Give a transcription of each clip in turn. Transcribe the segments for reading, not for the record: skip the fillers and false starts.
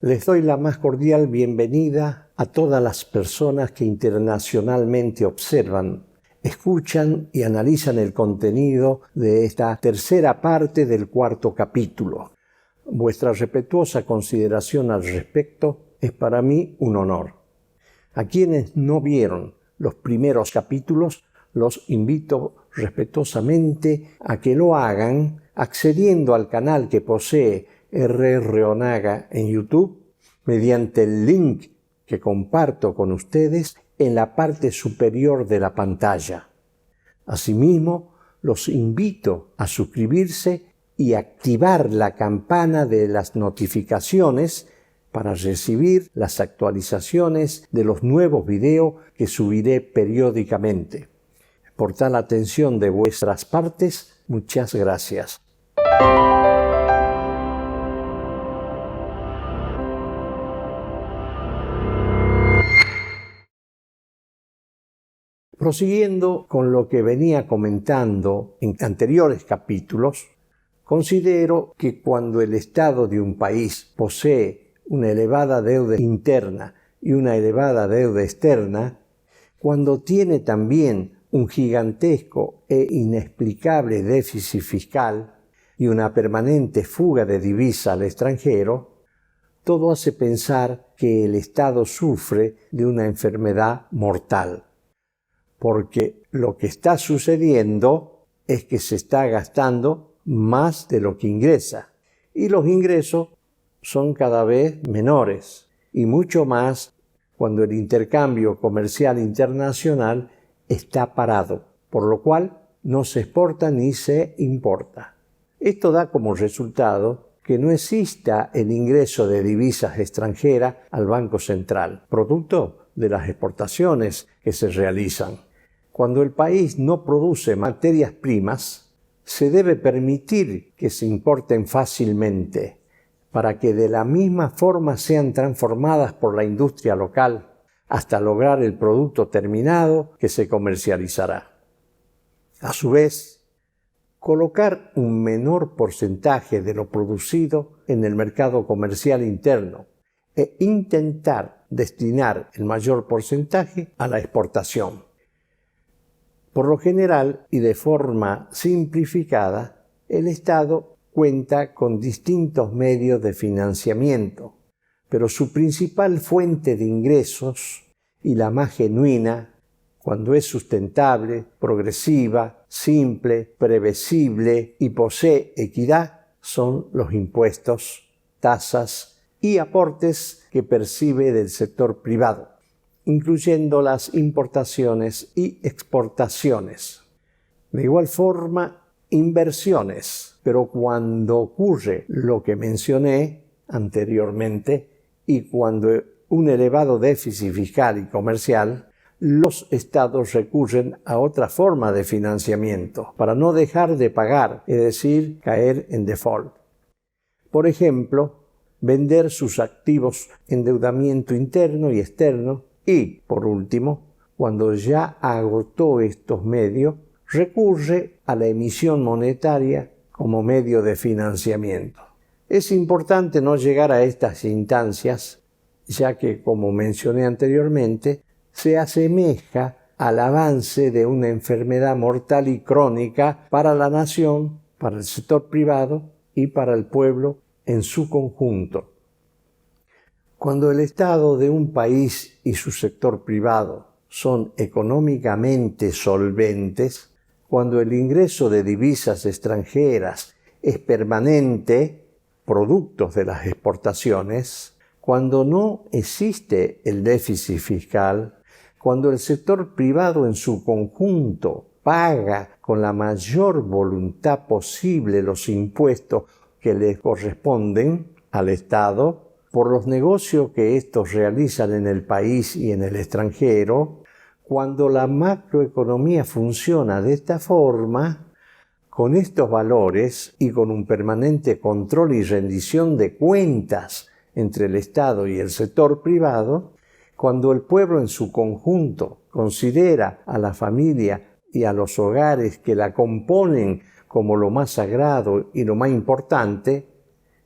Les doy la más cordial bienvenida a todas las personas que internacionalmente observan, escuchan y analizan el contenido de esta tercera parte del cuarto capítulo. Vuestra respetuosa consideración al respecto es para mí un honor. A quienes no vieron los primeros capítulos, los invito respetuosamente a que lo hagan accediendo al canal que posee R.R. Onaga en YouTube mediante el link que comparto con ustedes en la parte superior de la pantalla. Asimismo, los invito a suscribirse y activar la campana de las notificaciones para recibir las actualizaciones de los nuevos videos que subiré periódicamente. Por tal atención de vuestras partes, muchas gracias. Prosiguiendo con lo que venía comentando en anteriores capítulos, considero que cuando el Estado de un país posee una elevada deuda interna y una elevada deuda externa, cuando tiene también un gigantesco e inexplicable déficit fiscal y una permanente fuga de divisa al extranjero, todo hace pensar que el Estado sufre de una enfermedad mortal. Porque lo que está sucediendo es que se está gastando más de lo que ingresa. Y los ingresos son cada vez menores, y mucho más cuando el intercambio comercial internacional está parado, por lo cual no se exporta ni se importa. Esto da como resultado que no exista el ingreso de divisas extranjeras al Banco Central, producto de las exportaciones que se realizan. Cuando el país no produce materias primas, se debe permitir que se importen fácilmente para que de la misma forma sean transformadas por la industria local hasta lograr el producto terminado que se comercializará. A su vez, colocar un menor porcentaje de lo producido en el mercado comercial interno e intentar destinar el mayor porcentaje a la exportación. Por lo general y de forma simplificada, el Estado cuenta con distintos medios de financiamiento, pero su principal fuente de ingresos y la más genuina, cuando es sustentable, progresiva, simple, previsible y posee equidad, son los impuestos, tasas y aportes que percibe del sector privado, incluyendo las importaciones y exportaciones. De igual forma, inversiones, pero cuando ocurre lo que mencioné anteriormente y cuando un elevado déficit fiscal y comercial, los estados recurren a otra forma de financiamiento para no dejar de pagar, es decir, caer en default. Por ejemplo, vender sus activos, endeudamiento interno y externo, y, por último, cuando ya agotó estos medios, recurre a la emisión monetaria como medio de financiamiento. Es importante no llegar a estas instancias, ya que, como mencioné anteriormente, se asemeja al avance de una enfermedad mortal y crónica para la nación, para el sector privado y para el pueblo en su conjunto. Cuando el Estado de un país y su sector privado son económicamente solventes, cuando el ingreso de divisas extranjeras es permanente, productos de las exportaciones, cuando no existe el déficit fiscal, cuando el sector privado en su conjunto paga con la mayor voluntad posible los impuestos que le corresponden al Estado, por los negocios que estos realizan en el país y en el extranjero, cuando la macroeconomía funciona de esta forma, con estos valores y con un permanente control y rendición de cuentas entre el Estado y el sector privado, cuando el pueblo en su conjunto considera a la familia y a los hogares que la componen como lo más sagrado y lo más importante,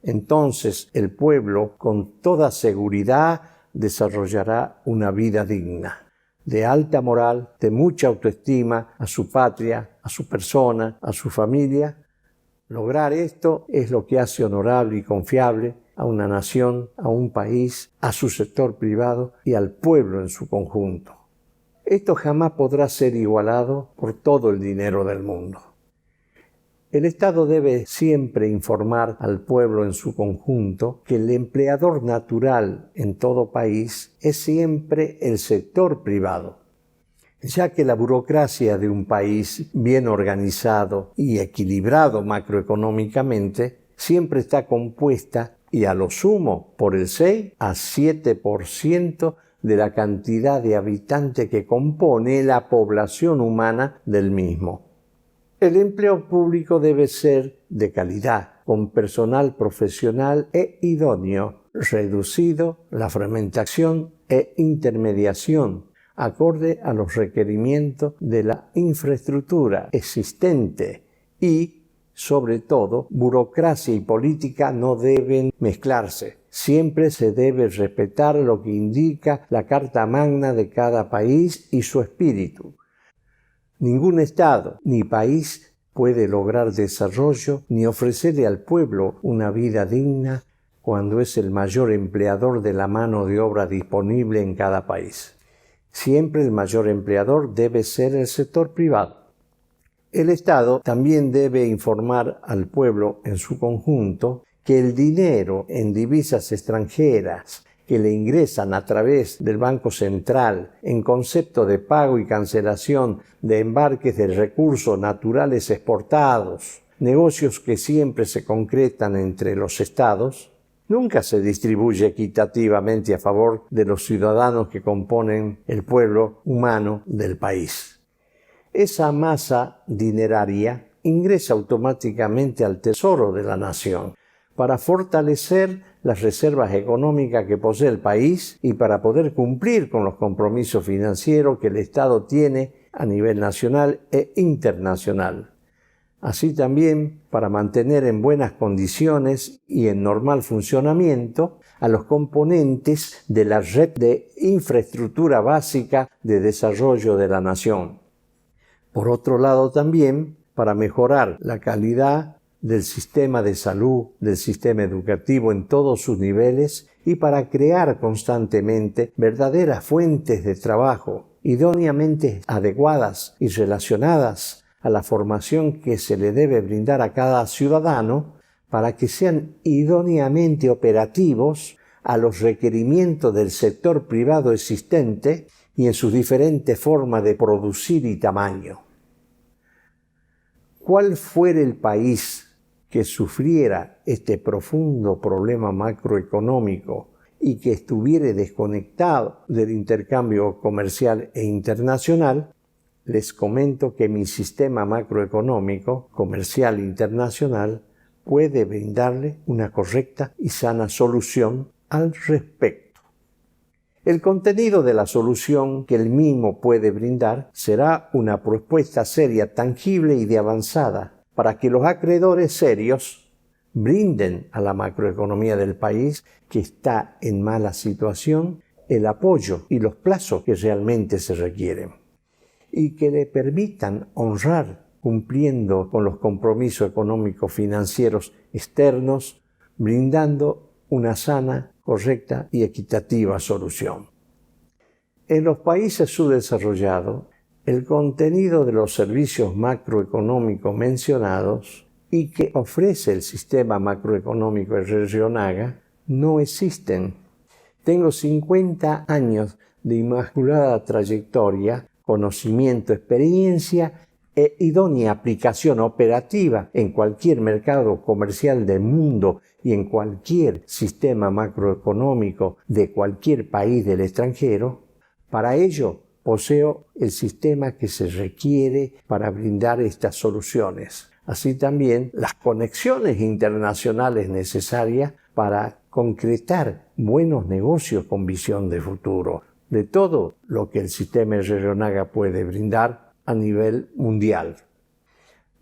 Entonces el pueblo con toda seguridad desarrollará una vida digna, de alta moral, de mucha autoestima a su patria, a su persona, a su familia. Lograr esto es lo que hace honorable y confiable a una nación, a un país, a su sector privado y al pueblo en su conjunto. Esto jamás podrá ser igualado por todo el dinero del mundo. El Estado debe siempre informar al pueblo en su conjunto que el empleador natural en todo país es siempre el sector privado, ya que la burocracia de un país bien organizado y equilibrado macroeconómicamente siempre está compuesta y a lo sumo por el 6 a 7% de la cantidad de habitantes que compone la población humana del mismo. El empleo público debe ser de calidad, con personal profesional e idóneo, reducido la fragmentación e intermediación, acorde a los requerimientos de la infraestructura existente y, sobre todo, burocracia y política no deben mezclarse. Siempre se debe respetar lo que indica la Carta Magna de cada país y su espíritu. Ningún Estado ni país puede lograr desarrollo ni ofrecerle al pueblo una vida digna cuando es el mayor empleador de la mano de obra disponible en cada país. Siempre el mayor empleador debe ser el sector privado. El Estado también debe informar al pueblo en su conjunto que el dinero en divisas extranjeras que le ingresan a través del Banco Central en concepto de pago y cancelación de embarques de recursos naturales exportados, negocios que siempre se concretan entre los estados, nunca se distribuye equitativamente a favor de los ciudadanos que componen el pueblo humano del país. Esa masa dineraria ingresa automáticamente al tesoro de la nación para fortalecer las reservas económicas que posee el país y para poder cumplir con los compromisos financieros que el Estado tiene a nivel nacional e internacional. Así también para mantener en buenas condiciones y en normal funcionamiento a los componentes de la red de infraestructura básica de desarrollo de la nación. Por otro lado también para mejorar la calidad del sistema de salud, del sistema educativo en todos sus niveles y para crear constantemente verdaderas fuentes de trabajo idóneamente adecuadas y relacionadas a la formación que se le debe brindar a cada ciudadano para que sean idóneamente operativos a los requerimientos del sector privado existente y en sus diferentes formas de producir y tamaño. ¿Cuál fuera el país que sufriera este profundo problema macroeconómico y que estuviera desconectado del intercambio comercial e internacional, les comento que mi sistema macroeconómico comercial internacional puede brindarle una correcta y sana solución al respecto. El contenido de la solución que el mismo puede brindar será una propuesta seria, tangible y de avanzada para que los acreedores serios brinden a la macroeconomía del país que está en mala situación el apoyo y los plazos que realmente se requieren y que le permitan honrar cumpliendo con los compromisos económicos financieros externos, brindando una sana, correcta y equitativa solución. En los países subdesarrollados, el contenido de los servicios macroeconómicos mencionados y que ofrece el sistema macroeconómico de Rionaga no existen. Tengo 50 años de inmaculada trayectoria, conocimiento, experiencia e idónea aplicación operativa en cualquier mercado comercial del mundo y en cualquier sistema macroeconómico de cualquier país del extranjero. Para ello, poseo el sistema que se requiere para brindar estas soluciones. Así también las conexiones internacionales necesarias para concretar buenos negocios con visión de futuro, de todo lo que el sistema Rionaga puede brindar a nivel mundial.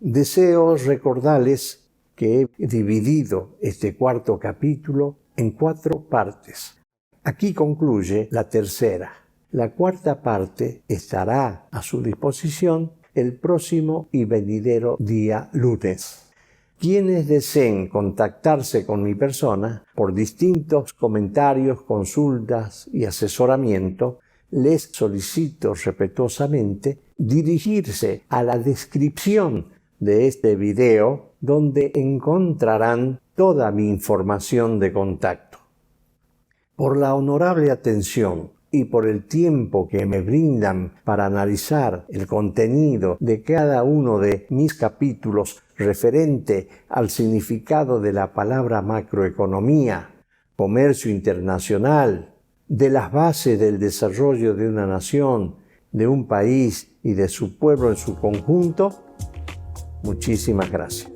Deseo recordarles que he dividido este cuarto capítulo en 4 partes. Aquí concluye la tercera. La cuarta parte estará a su disposición el próximo y venidero día lunes. Quienes deseen contactarse con mi persona por distintos comentarios, consultas y asesoramiento, les solicito respetuosamente dirigirse a la descripción de este video, donde encontrarán toda mi información de contacto. Por la honorable atención y por el tiempo que me brindan para analizar el contenido de cada uno de mis capítulos referente al significado de la palabra macroeconomía, comercio internacional, de las bases del desarrollo de una nación, de un país y de su pueblo en su conjunto, muchísimas gracias.